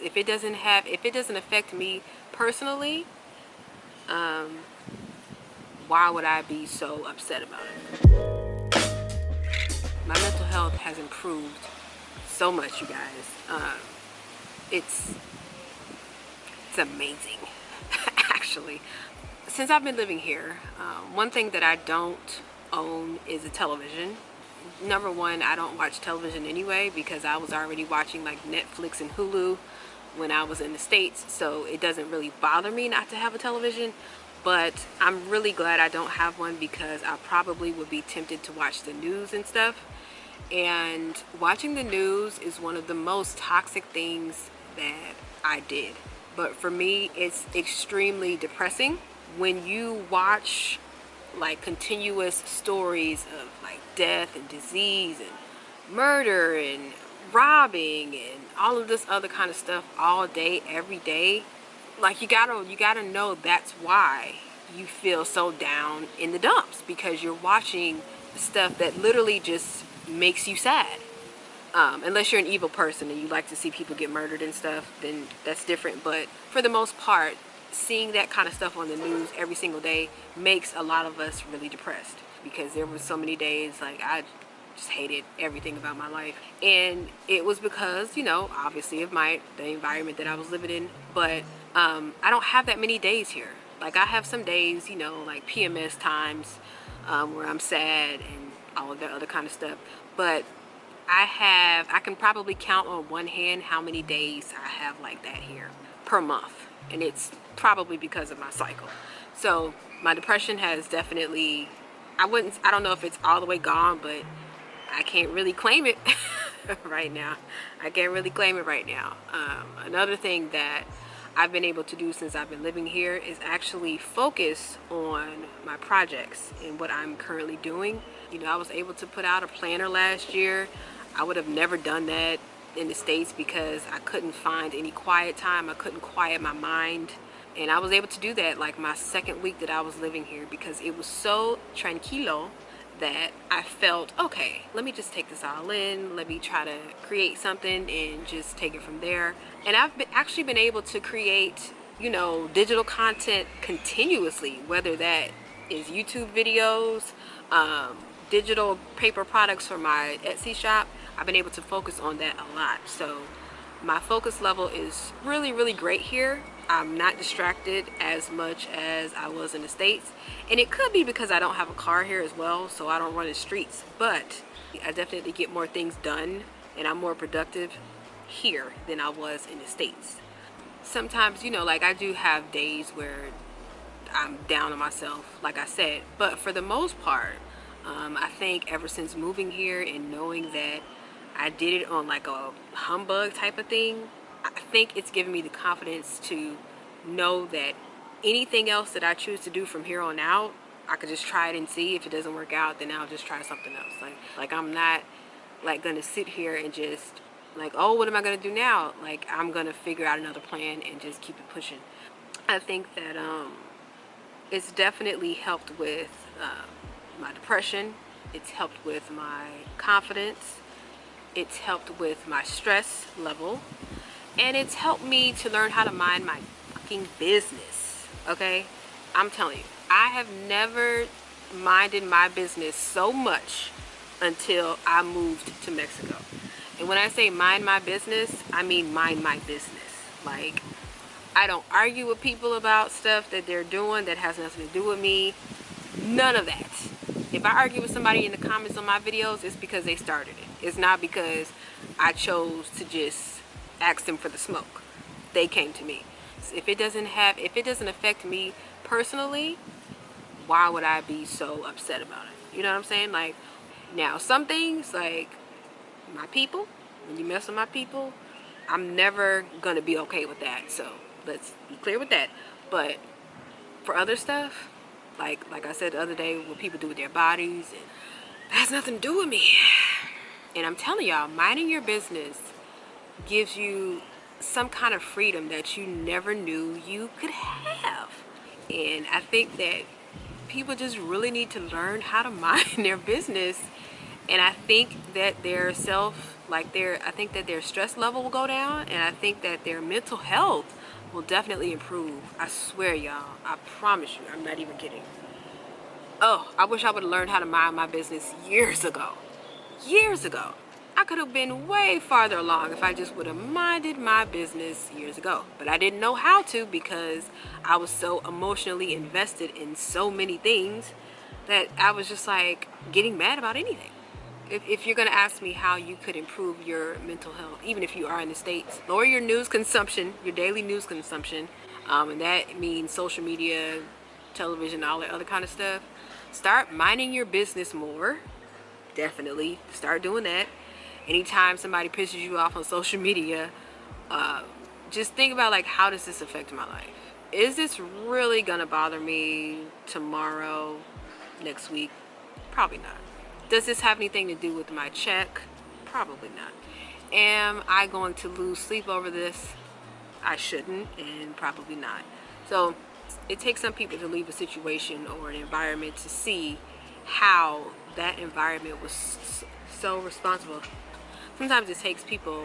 If it doesn't affect me personally, why would I be so upset about it? My mental health has improved so much, you guys. It's amazing, actually. Since I've been living here, one thing that I don't own is a television. Number one, I don't watch television anyway because I was already watching like Netflix and Hulu when I was in the States, so it doesn't really bother me not to have a television. But I'm really glad I don't have one because I probably would be tempted to watch the news and stuff. And watching the news is one of the most toxic things that I did. But for me, it's extremely depressing when you watch like continuous stories of like death and disease and murder and robbing and all of this other kind of stuff all day, every day. Like you gotta know that's why you feel so down in the dumps, because you're watching stuff that literally just makes you sad. Unless you're an evil person and you like to see people get murdered and stuff, then that's different. But for the most part, seeing that kind of stuff on the news every single day makes a lot of us really depressed, because there were so many days like I just hated everything about my life. And it was because, you know, obviously of the environment that I was living in. But I don't have that many days here. Like I have some days, you know, like PMS times where I'm sad and all of that other kind of stuff. But I can probably count on one hand how many days I have like that here per month. And it's probably because of my cycle. So my depression has definitely, I don't know if it's all the way gone, but I can't really claim it right now. I can't really claim it right now. Another thing that I've been able to do since I've been living here is actually focus on my projects and what I'm currently doing. You know, I was able to put out a planner last year. I would have never done that in the States because I couldn't find any quiet time. I couldn't quiet my mind. And I was able to do that like my second week that I was living here, because it was so tranquilo that I felt, okay, let me just take this all in. Let me try to create something and just take it from there. And I've actually been able to create, you know, digital content continuously, whether that is YouTube videos, digital paper products for my Etsy shop. I've been able to focus on that a lot. So my focus level is really, really great here. I'm not distracted as much as I was in the States. And it could be because I don't have a car here as well, so I don't run the streets. But I definitely get more things done and I'm more productive here than I was in the States. Sometimes, you know, like I do have days where I'm down on myself, like I said. But for the most part, I think ever since moving here and knowing that I did it on like a humbug type of thing, I think it's given me the confidence to know that anything else that I choose to do from here on out, I could just try it and see. If it doesn't work out, then I'll just try something else. Like I'm not like gonna sit here and just like, oh, what am I gonna do now? Like I'm gonna figure out another plan and just keep it pushing. I think that it's definitely helped with my depression. It's helped with my confidence. It's helped with my stress level. And it's helped me to learn how to mind my fucking business, okay? I'm telling you, I have never minded my business so much until I moved to Mexico. And when I say mind my business, I mean mind my business. Like, I don't argue with people about stuff that they're doing that has nothing to do with me. None of that. If I argue with somebody in the comments on my videos, it's because they started it. It's not because I chose to just ask them for the smoke. They came to me. So if it doesn't affect me personally, why would I be so upset about it? You know what I'm saying? Like, now some things, like my people, when you mess with my people, I'm never gonna be okay with that. So let's be clear with that. But for other stuff, like I said the other day, what people do with their bodies, and that has nothing to do with me. And I'm telling y'all, minding your business gives you some kind of freedom that you never knew you could have. And I think that people just really need to learn how to mind their business. And I think that their self Like I think that their stress level will go down, and I think that their mental health will definitely improve. I swear, y'all. I promise you. I'm not even kidding. Oh, I wish I would have learned how to mind my business years ago. Years ago. I could have been way farther along if I just would have minded my business years ago. But I didn't know how to because I was so emotionally invested in so many things that I was just like getting mad about anything. If you're going to ask me how you could improve your mental health, even if you are in the States, lower your news consumption, your daily news consumption, and that means social media, television, all that other kind of stuff. Start minding your business more. Definitely start doing that. Anytime somebody pisses you off on social media, just think about, like, how does this affect my life? Is this really gonna bother me tomorrow, next week? Probably not. Does this have anything to do with my check? Probably not. Am I going to lose sleep over this? I shouldn't, and probably not. So it takes some people to leave a situation or an environment to see how that environment was so responsible. Sometimes it takes people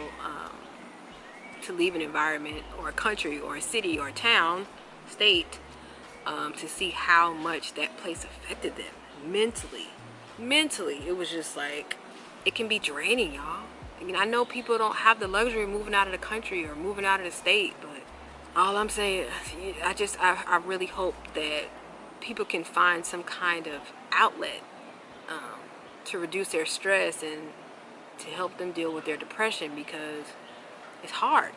to leave an environment or a country or a city or a town, state, to see how much that place affected them mentally. Mentally, it was just like, it can be draining, y'all. I mean, I know people don't have the luxury of moving out of the country or moving out of the state, but all I'm saying, I really hope that people can find some kind of outlet to reduce their stress and to help them deal with their depression, because it's hard.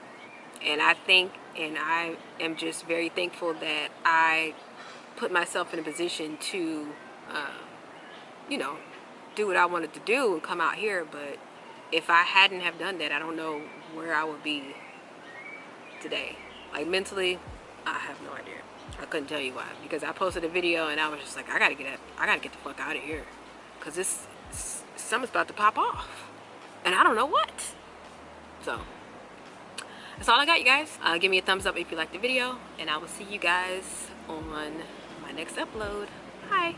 And I think, and I am just very thankful that I put myself in a position to, you know, do what I wanted to do and come out here. But if I hadn't have done that, I don't know where I would be today. Like, mentally, I have no idea. I couldn't tell you why, because I posted a video and I was just like, I gotta get the fuck out of here, because something's about to pop off and I don't know what. So that's all I got, you guys. Give me a thumbs up if you liked the video, and I will see you guys on my next upload. Bye.